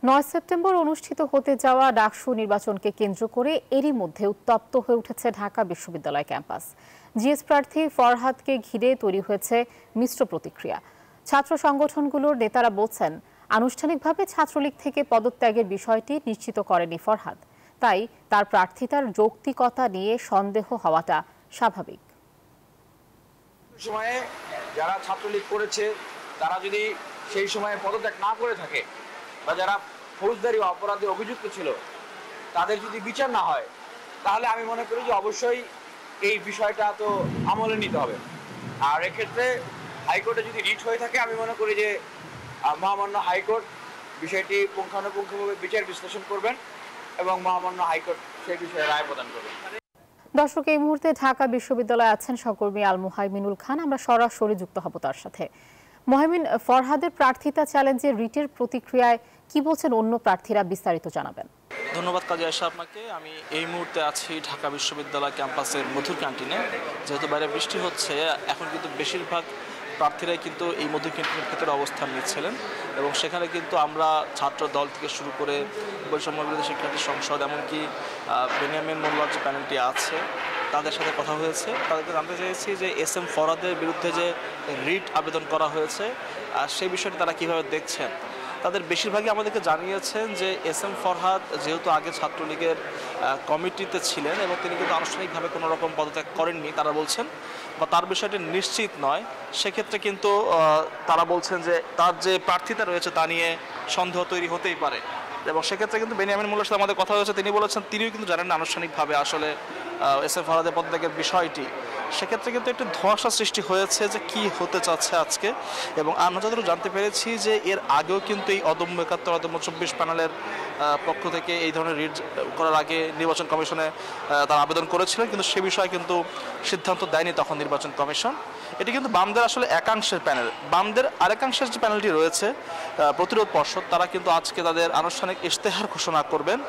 ৯ September অনুষ্ঠিত হতে যাওয়া ডাকসু নির্বাচনকে কেন্দ্র করে এরই মধ্যে উত্তপ্ত হয়ে উঠেছে ঢাকা বিশ্ববিদ্যালয় ক্যাম্পাস। জিএস প্রার্থী ফরহাদকে ঘিরে তৈরি হয়েছে মিশ্র প্রতিক্রিয়া। ছাত্র সংগঠনগুলোর নেতারা বলছেন, আনুষ্ঠানিকভাবে ছাত্রলীগ থেকে পদত্যাগের বিষয়টি নিশ্চিত করেনি ফরহাদ, তাই তার প্রার্থিতার যৌক্তিকতা নিয়ে সন্দেহ হওয়াটা স্বাভাবিক। সময়ে যারা ছাত্রলীগ করেছে তারা যদি সেই সময়ে পদত্যাগ না করে থাকে বা যারা ফৌজদারি অপরাধে অভিযুক্ত ছিল তাদের যদি বিচার না হয়, তাহলে আমি মনে করি যে অবশ্যই এই বিষয়টা তো আমলে নিতে হবে। আর এক্ষেত্রে হাইকোর্টে যদি রিট হয়ে থাকে, আমি মনে করি যে মহামান্য হাইকোর্ট বিষয়টি পুঙ্খানুপুঙ্খভাবে বিচার বিশ্লেষণ করবেন এবং মহামান্য হাইকোর্ট সেই বিষয়ে রায় প্রদান করবেন। দর্শক, এই মুহূর্তে ঢাকা বিশ্ববিদ্যালয়ে আছেন সহকর্মী আল মুহাইমিনুল খান। আমরা সরাসরি যুক্ত হব তার সাথে। মুহাইমিন, ফরহাদের প্রার্থিতা চ্যালেঞ্জে রিটের প্রতিক্রিয়ায় কি বলছেন অন্য প্রার্থীরা, বিস্তারিত জানাবেন। ধন্যবাদ কাজী আয়েশা আপনাকে। আমি এই মুহূর্তে আছি ঢাকা বিশ্ববিদ্যালয় ক্যাম্পাসের মধুর ক্যান্টিনে। যেহেতু বাইরে বৃষ্টি হচ্ছে, এখন কিন্তু বেশিরভাগ প্রার্থীরাই কিন্তু এই মধুর ক্যান্টিনের ভেতরে অবস্থান নিচ্ছিলেন এবং সেখানে কিন্তু আমরা ছাত্র দল থেকে শুরু করে বৈষম্য বিরোধী শিক্ষার্থী সংসদ, এমনকি বেনিয়ামিন মোল্লার যে প্যানেলটি আছে তাদের সাথে কথা হয়েছে। তাদেরকে জানতে চেয়েছি যে এস এম ফরহাদের বিরুদ্ধে যে রিট আবেদন করা হয়েছে সেই বিষয়টি তারা কীভাবে দেখছেন। তাদের বেশিরভাগই আমাদেরকে জানিয়েছেন যে এস এম ফরহাদ যেহেতু আগে ছাত্রলীগের কমিটিতে ছিলেন এবং তিনি কিন্তু আনুষ্ঠানিকভাবে কোনো রকম পদত্যাগ করেননি, তারা বলছেন, বা তার বিষয়টি নিশ্চিত নয়। সেক্ষেত্রে কিন্তু তারা বলছেন যে তার যে প্রার্থিতা রয়েছে তা নিয়ে সন্দেহ তৈরি হতেই পারে। এবং সেক্ষেত্রে কিন্তু বেনিয়ামিন মোল্লার সাথে আমাদের কথা হয়েছে, তিনি বলেছেন তিনিও কিন্তু জানেন না আনুষ্ঠানিকভাবে আসলে এস এম ফরহাদের পদত্যাগের বিষয়টি। সেক্ষেত্রে কিন্তু একটু ধোঁয়াশা সৃষ্টি হয়েছে যে কি হতে চাচ্ছে আজকে। এবং আমরা যতটুকু জানতে পেরেছি যে এর আগেও কিন্তু এই অদম্য ৭১ অদম্য ২৪ প্যানেলের পক্ষ থেকে এই ধরনের রিট করার আগে নির্বাচন কমিশনে তারা আবেদন করেছিলেন, কিন্তু সে বিষয়ে কিন্তু সিদ্ধান্ত দেয়নি তখন নির্বাচন কমিশন। এটি কিন্তু বামদের আসলে একাংশের প্যানেল। বামদের আরেকাংশের যে প্যানেলটি রয়েছে প্রতিরোধ পর্ষদ, তারা কিন্তু আজকে তাদের আনুষ্ঠানিক ইশতেহার ঘোষণা করবেন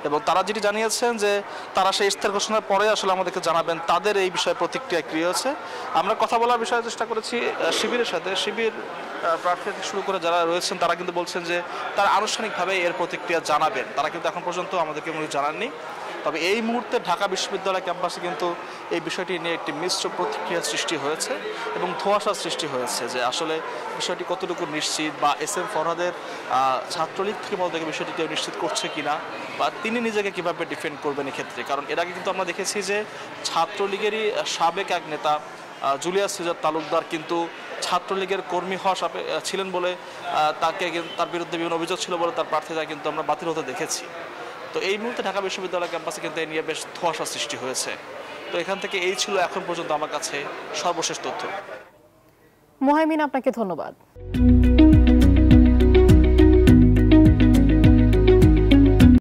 এবং তারা যেটি জানিয়েছেন যে তারা সেই ইশতেহার ঘোষণার পরে আসলে আমাদেরকে জানাবেন তাদের এই বিষয়ে প্রতিক্রিয়া কী হয়েছে। আমরা কথা বলার বিষয়ে চেষ্টা করেছি শিবিরের সাথে। শিবির প্রার্থী থেকে শুরু করে যারা রয়েছেন তারা কিন্তু বলছেন যে তারা আনুষ্ঠানিকভাবে এর প্রতিক্রিয়া জানাবেন। তারা কিন্তু এখন পর্যন্ত আমাদেরকে কোনো জানাননি। তবে এই মুহূর্তে ঢাকা বিশ্ববিদ্যালয় ক্যাম্পাসে কিন্তু এই বিষয়টি নিয়ে একটি মিশ্র প্রতিক্রিয়া সৃষ্টি হয়েছে এবং ধোঁয়াশার সৃষ্টি হয়েছে যে আসলে বিষয়টি কতটুকু নিশ্চিত, বা এস এম ফরহাদের ছাত্রলীগ থেকে পদত্যাগের বিষয়টি কেউ নিশ্চিত করছে কিনা, বা তিনি নিজেকে কীভাবে ডিফেন্ড করবেন এক্ষেত্রে। কারণ এর আগে কিন্তু আমরা দেখেছি যে ছাত্রলীগেরই সাবেক এক নেতা জুলিয়াস সিজার তালুকদার কিন্তু ছাত্রলীগের কর্মী হওয়া ছিলেন বলে তার বিরুদ্ধে বিভিন্ন অভিযোগ ছিল বলে তার প্রার্থিতা কিন্তু আমরা বাতিল হতে দেখেছি। তো এই মুহূর্তে ঢাকা বিশ্ববিদ্যালয় ক্যাম্পাসে কিন্তু এই নিয়ে বেশ ধোঁয়াশা সৃষ্টি হয়েছে। তো এখান থেকে এই ছিল এখন পর্যন্ত আমার কাছে সর্বশেষ তথ্য। মুহাইমিন, আপনাকে ধন্যবাদ।